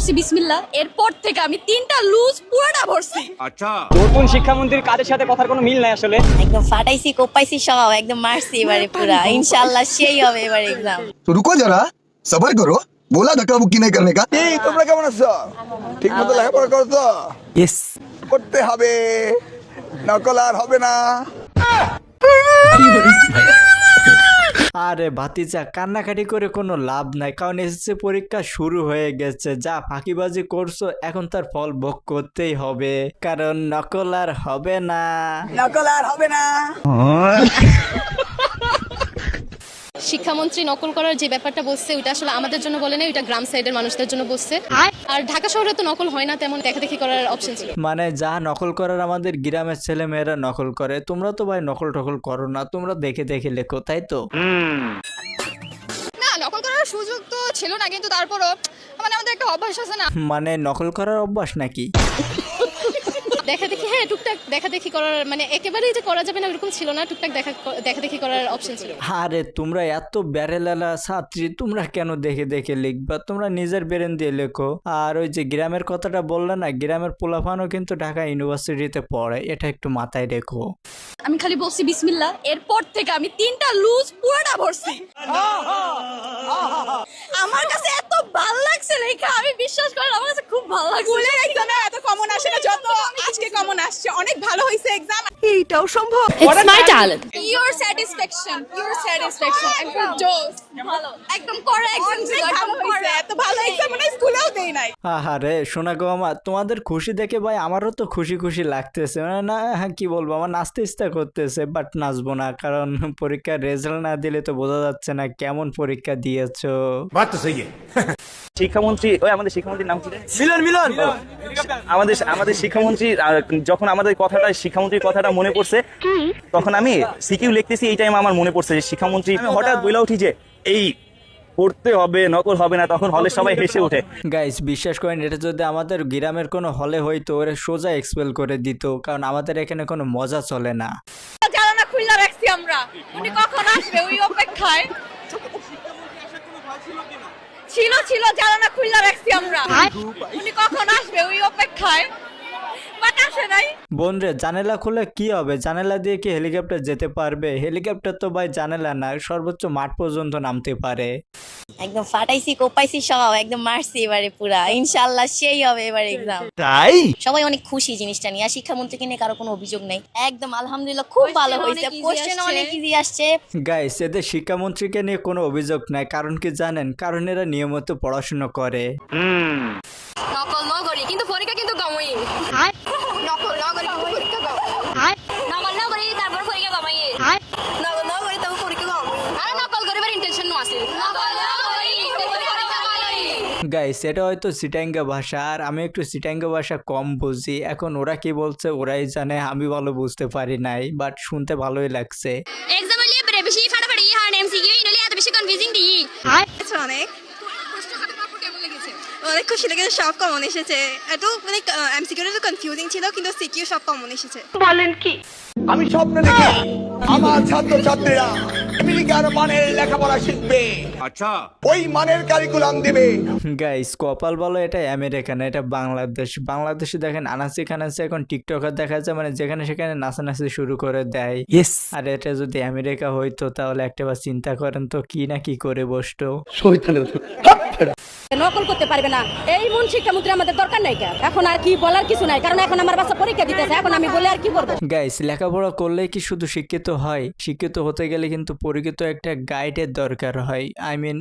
বলছি বিসমিল্লাহ, এরপর থেকে আমি 3টা লুজ পুরোটা ভরছি। আচ্ছা, নতুন শিক্ষামন্ত্রীর কাজের সাথে কথার কোনো মিল নাই আসলে। একদম ফাটাইছি কোপাইছি সব একদম মারছি এবারে পুরা ইনশাআল্লাহ সেই হবে এবারে एग्जाम। तो रुको जरा सबर करो बोला धक्का बुक्की नहीं करने का। এই তোমরা কেমন আছো? ঠিক মতো লেখাপড়া করো তো? ইয়েস। করতে হবে, নকল আর হবে না। আরে ভাতিজা কান্নাকাটি করে কোনো লাভ নাই, কারণ এসএসসি পরীক্ষা শুরু হয়ে গেছে। যা ফাঁকিবাজি করছো এখন তার ফল ভোগ করতেই হবে, কারণ নকল আর হবে না। নকল আর হবে না। শিক্ষামন্ত্রী নকল করার যে ব্যাপারটা বলছে ওটা আসলে আমাদের জন্য বলে না, ওটা গ্রাম সাইডের মানুষদের জন্য বলছে। আর ঢাকা শহরে তো নকল হয় না, তেমন দেখাদেখি করার অপশন ছিল। মানে যা নকল করার আমাদের গ্রামের ছেলে মেয়েরা নকল করে, তোমরা তো ভাই নকল টকল করো না, তোমরা দেখে দেখে লেখো, তাই তো? না, নকল করার সুযোগ তো ছিল না, কিন্তু তারপরও মানে আমাদের একটা অভ্যাস আছে না মানে নকল করার অভ্যাস নাকি? দেখাদেখি। হ্যাঁ, টুকটাক দেখাদেখি করার, মানে একেবারেই যে করা যাবে না এরকম ছিল না, টুকটাক দেখাদেখি করার অপশন ছিল। আরে তোমরা এত ব্যারেলালা ছাত্রী, তোমরা কেন দেখে দেখে লিখবা? তোমরা নিজের ব্রেন দিয়ে লেখো। আর ওই যে গ্রামের কথাটা বললে না, গ্রামের পোলাপানও কিন্তু ঢাকা ইউনিভার্সিটিতে পড়ে, এটা একটু মাথায় রেখো। আমি খালি বলছি বিসমিল্লাহ, এরপর থেকে আমি 3টা লুজ পুরোটা ভরছি। আমার কাছে এত ভালো লাগছে লেখা, আমি বিশ্বাস করেন আমার কাছে খুব ভালো লাগছে। স্কুলের এক্সামে এত কমন আসে না যত আজকে কমন আসছে। অনেক ভালো হয়েছে এক্সাম। এইটাও সম্ভব। It's my talent. Your satisfaction. একদম জোস। ভালো। একদম করে এক্সাম ছিল, একদম ভালো হয়েছে। করে। এত ভালো এক্সাম মানে স্কুলেও দেই নাই। আরে শোনা গো আমার, তোমাদের খুশি দেখে ভাই আমারও তো খুশি খুশি লাগতেছে। মানে না, হ্যাঁ কি বলবো, আমার নাচতে ইচ্ছা করতেছে, বাট নাচবো না, কারণ পরীক্ষার রেজাল্ট না দিলে তো বোঝা যাচ্ছে না কেমন পরীক্ষা দিয়েছো। শিক্ষামন্ত্রী, ওই আমাদের শিক্ষামন্ত্রীর নাম কি রে? মিলন। আমাদের শিক্ষামন্ত্রী যখন আমাদের শিক্ষামন্ত্রীর কথাটা মনে পড়ছে, তখন আমি সিকিউ লিখতেছি, এই টাইম আমার মনে পড়ছে যে শিক্ষামন্ত্রী, আমি হঠাৎ বইলা উঠি যে এই পড়তে হবে, নকল হবে না, তখন হলে সবাই হেসে ওঠে। গাইস বিশ্বাস করেন, এটা যদি আমাদের গ্রামের কোনো হলে হইতো, ওরা সোজা এক্সপেল করে দিত, কারণ আমাদের এখানে কোনো মজা চলে না। জানালা খুললা রাখছি আমরা, উনি কখন আসবে ওই অপেক্ষায়। ছিল জানালা খুললা রাখছি আমরা, উনি কখন আসবে ওই অপেক্ষায়, বাট আসে নাই। বোন রে, জানালা খুলে কি হবে? জানালা দিয়ে কি হেলিকপ্টার যেতে পারবে? হেলিকপ্টার তো ভাই জানালা না, সর্বোচ্চ মাঠ পর্যন্ত নামতে পারে। একদম ফাটাইছি কোপাইছি সব একদম মারছি এবারে পুরা ইনশাআল্লাহ সেই হবে এবারে एग्जाम। তাই সবাই অনেক খুশি জিনিসটা নিয়ে, আর শিক্ষামন্ত্রীকে নিয়ে কারো কোনো অভিযোগ নাই। একদম আলহামদুলিল্লাহ খুব ভালো হয়েছে, কোশ্চেন অনেক ইজি আসছে। গাইস এদের শিক্ষামন্ত্রীকে নিয়ে কোনো অভিযোগ নাই, কারণ কি জানেন? কারণ এরা নিয়মিত পড়াশোনা করে। নকল নগরী কিন্তু পরীক্ষা কিন্তু কমই। নকল নগরী কিন্তু পরীক্ষা কম। নকল নগরী তারপর পরীক্ষা কমাই। নকল নগরী তারপর পরীক্ষা কম। আরে নকল করিবার ইন্টেনশন নো আছে। নকল নগরী পরীক্ষা কমাই। গাইস এটা হয়তো চিটাঙ্গা ভাষা, আর আমি একটু চিটাঙ্গা ভাষা কম বুঝি। এখন ওরা কি বলছে ওরাই জানে, আমি ভালো বুঝতে পারি নাই, বাট শুনতে ভালোই লাগছে। এক্সাম লিয়ে বেশি ফাটাফাটি হার্ড এমসিকিউ ইনলি এত বেশি কনফিউজিং দি। অনেক অনেক খুশি লেগেছে, সব কমন এসেছে। এত মানে এমসিকিউ তো কনফিউজিং ছিল, কিন্তু সিকিউ সব কমন এসেছে। আমি স্বপ্ন দেখি আমার ছাত্র ছাত্রীরা আমেরিকার মানের লেখাপড়া শিখবে। আচ্ছা, ওই মানের কারিকুলাম দেবে। গাইস কপাল বলো এটা আমেরিকা না, এটা বাংলাদেশ। বাংলাদেশে দেখেন আনাচি খানাচি এখন টিকটকার দেখা যায়, মানে যেখানে সেখানে নাচানাচি শুরু করে দেয়। ইয়েস। আর এটা যদি আমেরিকা হইতো তাহলে একটাবার চিন্তা করেন তো কি না কি করে বসতো। নকল করতে পারবে না, এই মন শিক্ষামন্ত্রী আমাদের দরকার নাই। এখন আর কি বলার কিছু নাই, কারণ এখন আমার বাচ্চা পরীক্ষা দিতেছে, এখন আমি বলে আর কি করবো। গাইস লেখাপড়া করলে কি শুধু শিক্ষিত হয়? শিক্ষিত হতে গেলে কিন্তু পরিচিত একটা গাইডের দরকার হয়।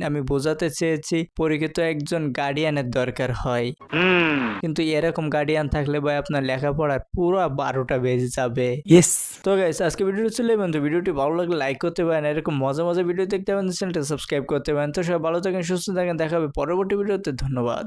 আমি বোঝাতে চেয়েছি পরিচিত একজন গার্ডিয়ানের দরকার হয়। কিন্তু এরকম গার্ডিয়ান থাকলে ভাই আপনার লেখাপড়ার পুরো 12টা বেজে যাবে। ইয়েস। তো গাইস আজকে ভিডিওটি ছিল বন্ধু, ভিডিওটি ভালো লাগলে লাইক করতে পারেন, এরকম মজা মজা ভিডিও দেখতে পারেন, চ্যানেলটা সাবস্ক্রাইব করতে পারেন। তো সবাই ভালো থাকেন, সুস্থ থাকেন, দেখা হবে পরবর্তী ভিডিওতে। ধন্যবাদ।